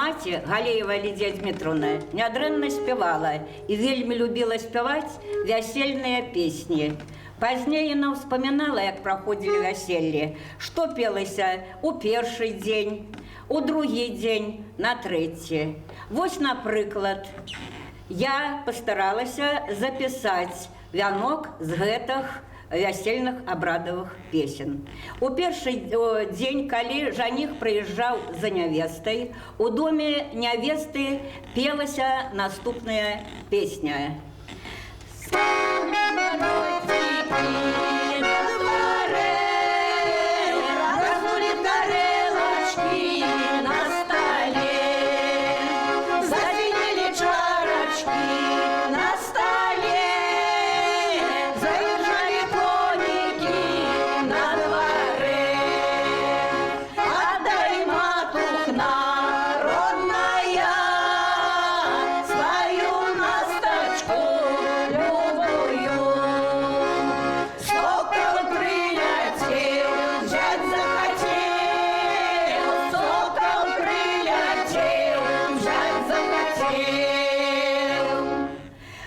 маці, Галеева Лідія Дмитровна, нядрэнна спявала і вельмі любіла спяваць вясельныя песні. Пазней яна ўспамінала, як праходзілі вяселлі, што пелася у першы дзень, у другі дзень, на трэці. Вось, напрыклад, я пастаралася запісаць вянок з гэтых вясельных абрадавых песен. У першы дзень, калі жаніх прыязджаў за нявестай, у доме нявесты пелася наступная песня.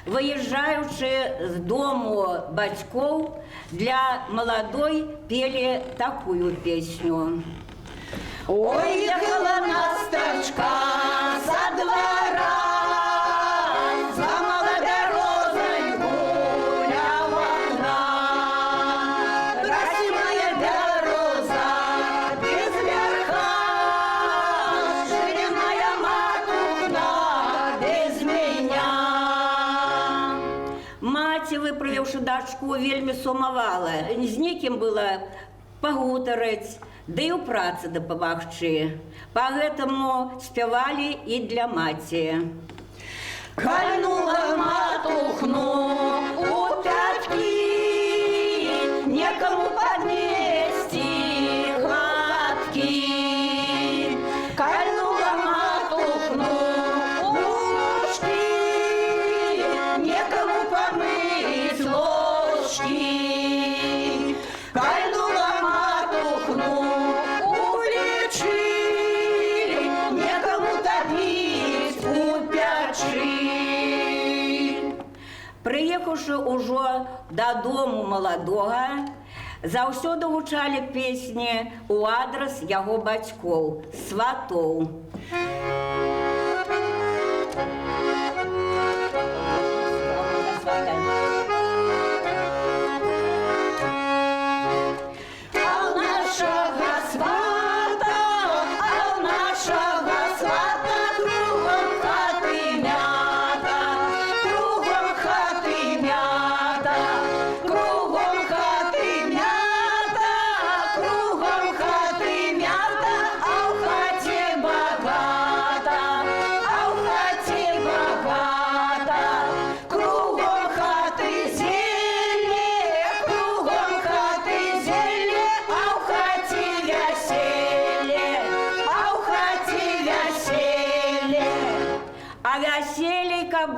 Выезжаючы з дому бацькоў, для маладой пелі такую песню. Ой, ехала настачка со двора, за молодой розой гуляла одна. Красивая береза без верха, жирная матушка без меня. Маці, выправіўшы дачку, вельмі сумавала. З некім было пагутарыць, ды і ў працы дапамагчы. Пагэтаму спявалі і для маці. Кольнула матухну у пяткі, некому поднести гладкі. Кольнула матухну у ушки, некому помыть ложки. Кольнула матухну у плечи, некому топить у печи. Прыехаўшы ўжо дадому маладога, заўсёды гучалі песні ў адрас яго бацькоў, сватоў.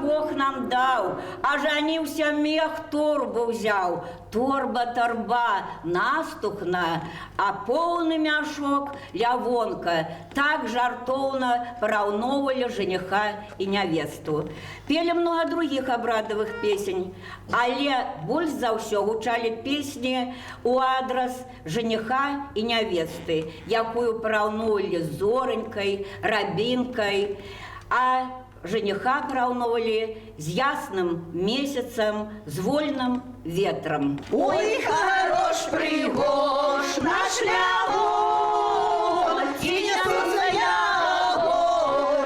Бог нам даў, а жаніўся мех, торбу ўзяў. Торба-торба настухна, а поўны мяшок лявонка. Так жартоўна параўноўвалі жаніха і нявесту. Пелі многа другіх абрадавых песень, але больш за ўсё гучалі песні ў адрас жаніха і нявесты, якую параўноўвалі з зоранькай, рабінкай, а жениха параўноўвалі з ясным месяцам, з вольным ветрам. Ой, хорош пригож наш лявон, і не сонца яго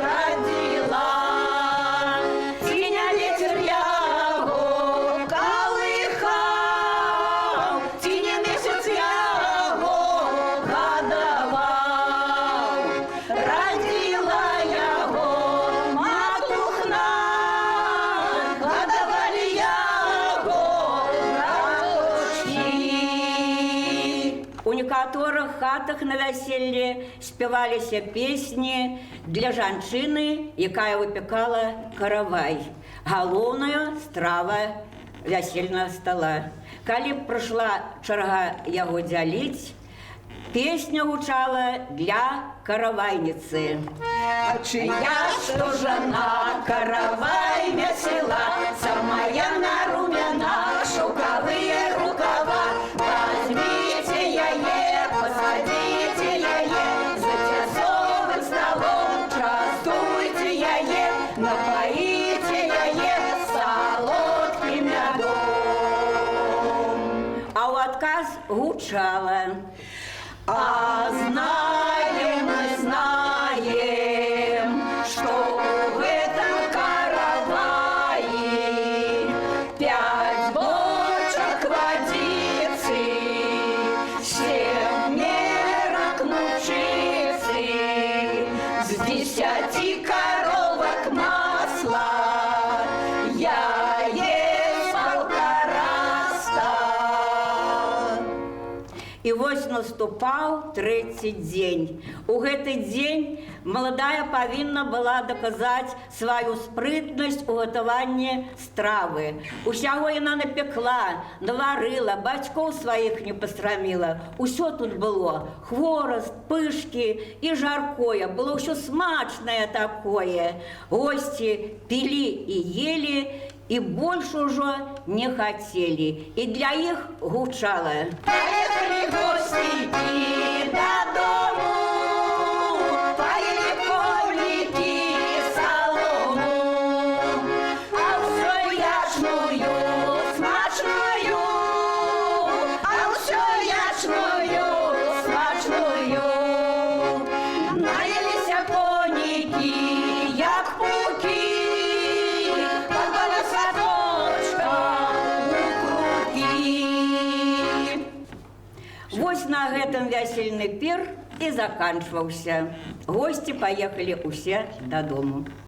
радзіла, і не ветер яго калыхаў, і не месяц яго гадаваў. Радзіла яго у некаторых хатах на вяселлі спяваліся песні для жанчыны, якая выпекала каравай. Галоўная страва вясельнага стала. Калі прыйшла чарга яго дзяліць, Песня гучала для каравайницы. А чья что жена каравай весела, самая нарумяна, шелковые рукава. Возьмите яе, посадите яе, за тесовым столом частуйте яе, напоите яе солодким медом. А у отказ гучала. А знаем, мы знаем, что в этом каравае 5 бочек водицы, 7 мерок мучицы, с 10 коровок масла, яиц 1,5. И вось наступал 3-й день. У гэты дзень маладая павінна была доказать свою спрытнасць у гатаванні стравы. Усяго яна напекла, наварыла, бацькоў сваіх не пасраміла. Усё тут было: хворост, пышкі і жаркое. Было ўсё смачнае такое. Госці пілі і ели, и больше уже не хотели. И для их гучало: поехали гости и додому, поели конники солому, а всё яшную смачную, а всё яшную смачную. Наелися конники, як пуки, вось на гэтым вясельны пір і заканчваўся. Госці паехалі ўсе дадому.